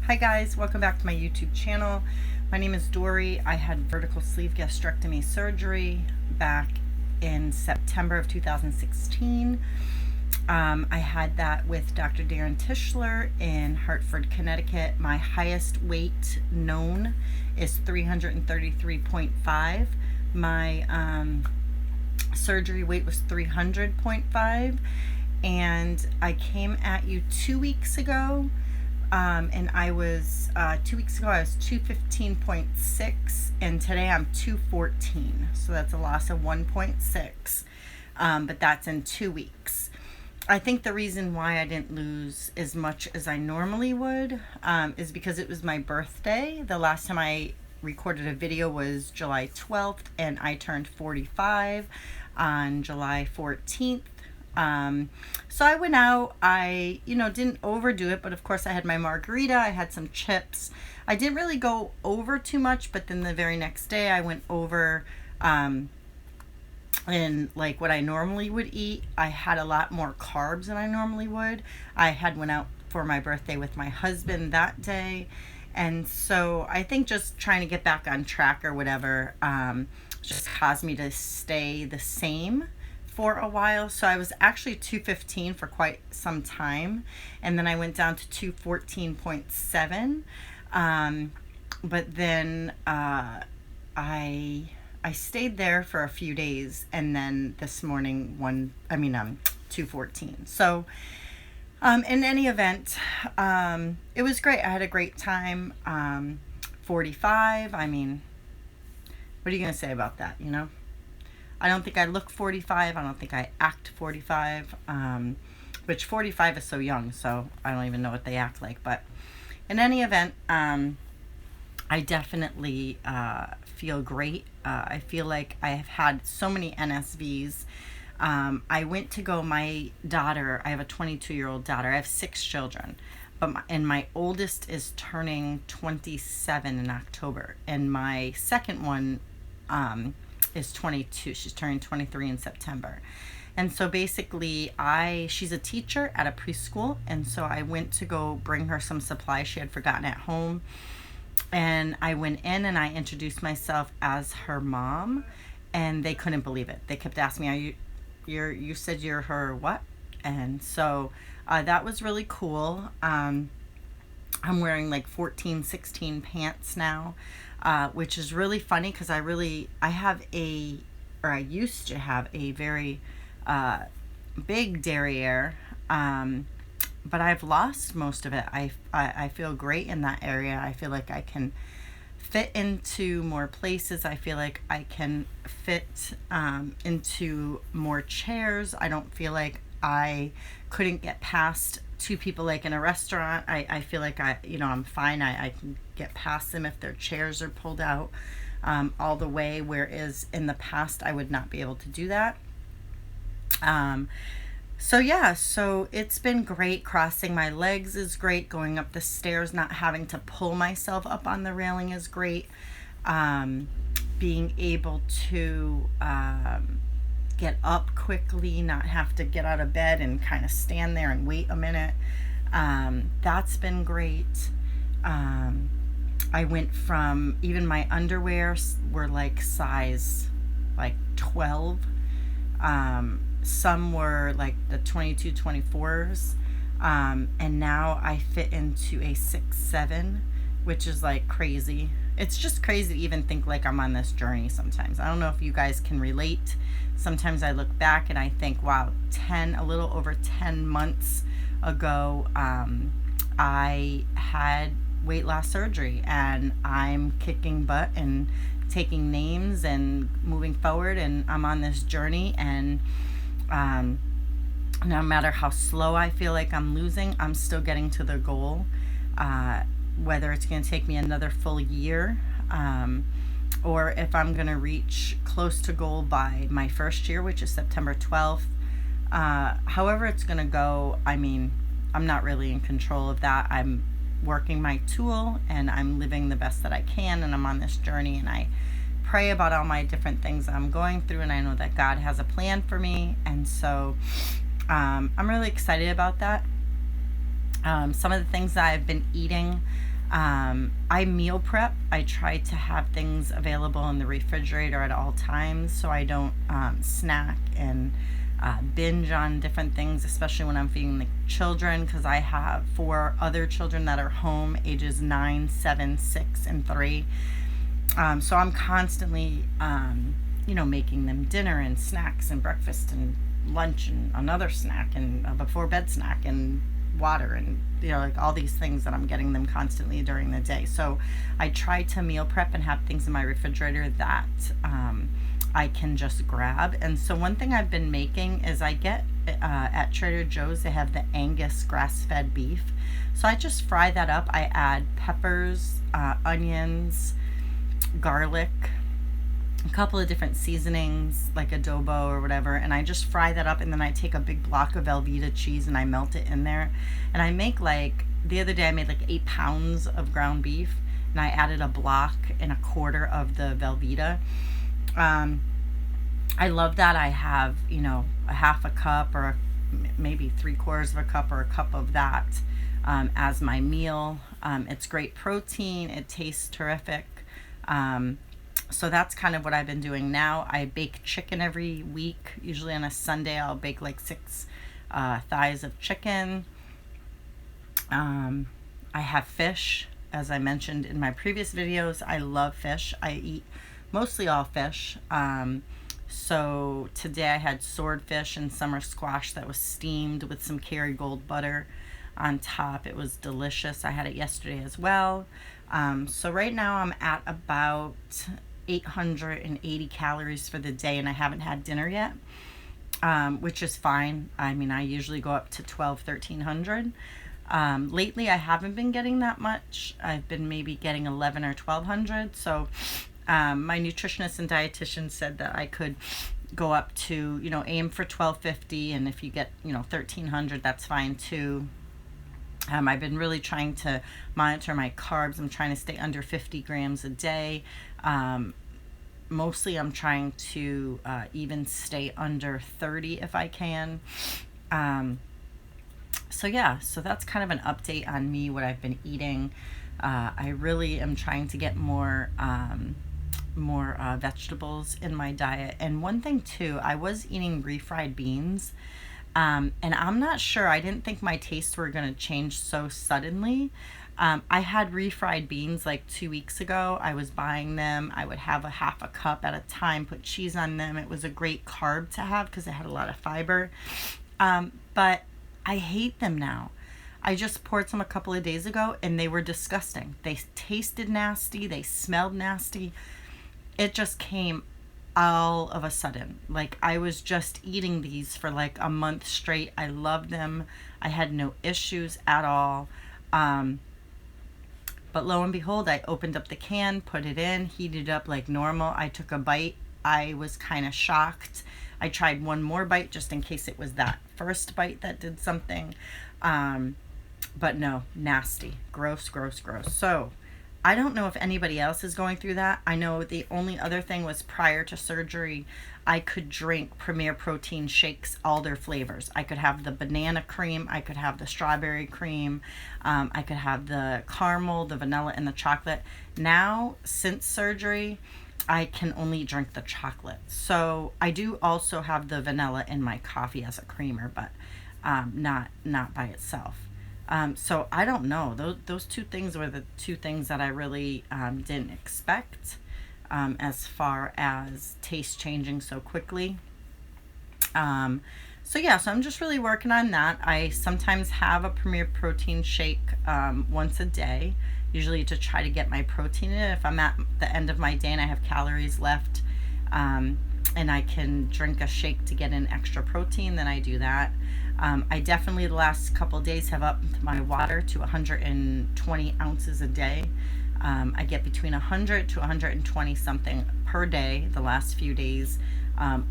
Hi guys, welcome back to my YouTube channel. My name is Dory. I had vertical sleeve gastrectomy surgery back in September of 2016. I had that with Dr. Darren Tischler in Hartford, Connecticut. My highest weight known is 333.5. My surgery weight was 300.5, and I came at you 2 weeks ago. And I was 2 weeks ago I was 215.6, and today I'm 214, so that's a loss of 1.6, but that's in 2 weeks. I think the reason why I didn't lose as much as I normally would is because it was my birthday. The last time I recorded a video was July 12th, and I turned 45 on July 14th. So I went out, I didn't overdo it, but of course I had my margarita, I had some chips. I didn't really go over too much, but then the very next day I went over in like what I normally would eat. I had a lot more carbs than I normally would. I had went out for my birthday with my husband that day, and so I think just trying to get back on track or whatever just caused me to stay the same for a while. So I was actually 215 for quite some time, and then I went down to 214.7, but then I stayed there for a few days, and then this morning 214. So in any event, it was great. I had a great time. 45, I mean, what are you gonna say about that, I don't think I look 45. I don't think I act 45, which 45 is so young, so I don't even know what they act like. But in any event, I definitely feel great. I feel like I have had so many NSVs. I went to go, my daughter, I have a 22-year-old daughter. I have 6 children, and my oldest is turning 27 in October, and my second one is 22. She's turning 23 in September. And so basically she's a teacher at a preschool, and so I went to go bring her some supplies she had forgotten at home, and I went in and I introduced myself as her mom, and they couldn't believe it. They kept asking me, you said you're her what? And so that was really cool. I'm wearing like 14, 16 pants now, which is really funny because I used to have a very big derriere, but I've lost most of it. I feel great in that area. I feel like I can fit into more places. I feel like I can fit into more chairs. I don't feel like I couldn't get past 2 people like in a restaurant. I feel like I'm fine. I can get past them if their chairs are pulled out all the way, whereas in the past I would not be able to do that. So it's been great. Crossing my legs is great. Going up the stairs, not having to pull myself up on the railing is great. Being able to get up quickly, not have to get out of bed and kind of stand there and wait a minute. That's been great. I went from, even my underwear were like size 12. Some were like the 22, 24s. And now I fit into a 6'7", which is like crazy. It's just crazy to even think like I'm on this journey sometimes. I don't know if you guys can relate. Sometimes I look back and I think, wow, a little over 10 months ago, I had weight loss surgery, and I'm kicking butt and taking names and moving forward, and I'm on this journey, and no matter how slow I feel like I'm losing, I'm still getting to the goal, whether it's going to take me another full year, or if I'm going to reach close to goal by my first year, which is September 12th. However it's going to go, I mean, I'm not really in control of that. I'm working my tool, and I'm living the best that I can, and I'm on this journey, and I pray about all my different things that I'm going through, and I know that God has a plan for me, and so I'm really excited about that. Some of the things that I've been eating, I meal prep. I try to have things available in the refrigerator at all times so I don't snack and binge on different things, especially when I'm feeding the children, because I have 4 other children that are home, ages 9, 7, 6, and 3. So I'm constantly, making them dinner and snacks and breakfast and lunch and another snack and a before bed snack and water and like all these things that I'm getting them constantly during the day. So I try to meal prep and have things in my refrigerator that I can just grab. And so one thing I've been making is I get at Trader Joe's, they have the Angus grass-fed beef. So I just fry that up. I add peppers, onions, garlic, a couple of different seasonings like adobo or whatever, and I just fry that up, and then I take a big block of Velveeta cheese and I melt it in there, and I make the other day I made 8 pounds of ground beef, and I added a block and a quarter of the Velveeta. I love that. I have a half a cup or maybe 3/4 of a cup or a cup of that as my meal. It's great protein. It tastes terrific. So that's kind of what I've been doing now. I bake chicken every week. Usually on a Sunday, I'll bake 6 thighs of chicken. I have fish. As I mentioned in my previous videos, I love fish. I eat mostly all fish. So today I had swordfish and summer squash that was steamed with some Kerrygold butter on top. It was delicious. I had it yesterday as well. So right now I'm at about 880 calories for the day, and I haven't had dinner yet, which is fine. I mean, I usually go up to 1,300. Lately I haven't been getting that much. I've been maybe getting 11 or 1,200. So my nutritionist and dietitian said that I could go up to, aim for 1,250, and if you get, 1,300, that's fine too. I've been really trying to monitor my carbs. I'm trying to stay under 50 grams a day. Mostly I'm trying to even stay under 30 if I can. So that's kind of an update on me, what I've been eating. I really am trying to get more vegetables in my diet. And one thing too, I was eating refried beans. And I'm not sure. I didn't think my tastes were going to change so suddenly. I had refried beans 2 weeks ago. I was buying them. I would have a half a cup at a time, put cheese on them. It was a great carb to have because it had a lot of fiber. But I hate them now. I just poured some a couple of days ago and they were disgusting. They tasted nasty. They smelled nasty. It just came all of a sudden. I was just eating these for a month straight. I loved them. I had no issues at all. But lo and behold, I opened up the can, put it in, heated it up like normal. I took a bite. I was kind of shocked. I tried one more bite just in case it was that first bite that did something. But no, nasty. Gross, gross, gross. So I don't know if anybody else is going through that. I know the only other thing was prior to surgery, I could drink Premier Protein shakes, all their flavors. I could have the banana cream, I could have the strawberry cream, I could have the caramel, the vanilla, and the chocolate. Now, since surgery, I can only drink the chocolate. So I do also have the vanilla in my coffee as a creamer, but not by itself. So I don't know. Those 2 things were the 2 things that I really didn't expect as far as taste changing so quickly. So I'm just really working on that. I sometimes have a Premier Protein shake once a day, usually to try to get my protein in. If I'm at the end of my day and I have calories left and I can drink a shake to get in extra protein, then I do that. I definitely the last couple of days have upped my water to 120 ounces a day. I get between 100 to 120 something per day the last few days,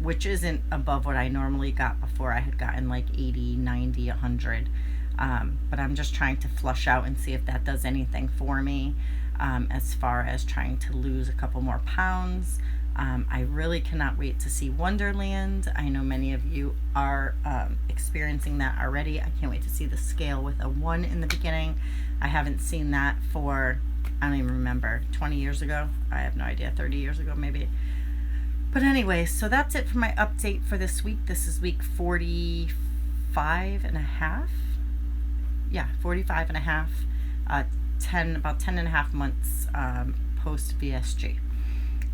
which isn't above what I normally got before. I had gotten 80, 90, 100. But I'm just trying to flush out and see if that does anything for me as far as trying to lose a couple more pounds. I really cannot wait to see Wonderland. I know many of you are experiencing that already. I can't wait to see the scale with a 1 in the beginning. I haven't seen that for, I don't even remember, 20 years ago. I have no idea, 30 years ago maybe. But anyway, so that's it for my update for this week. This is week 45 and a half. Yeah, 45 and a half. About 10 and a half months post VSG.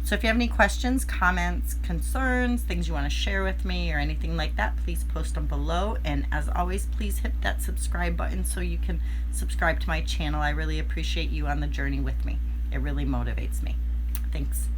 So if you have any questions, comments, concerns, things you want to share with me or anything like that, please post them below. And as always, please hit that subscribe button so you can subscribe to my channel. I really appreciate you on the journey with me. It really motivates me. Thanks.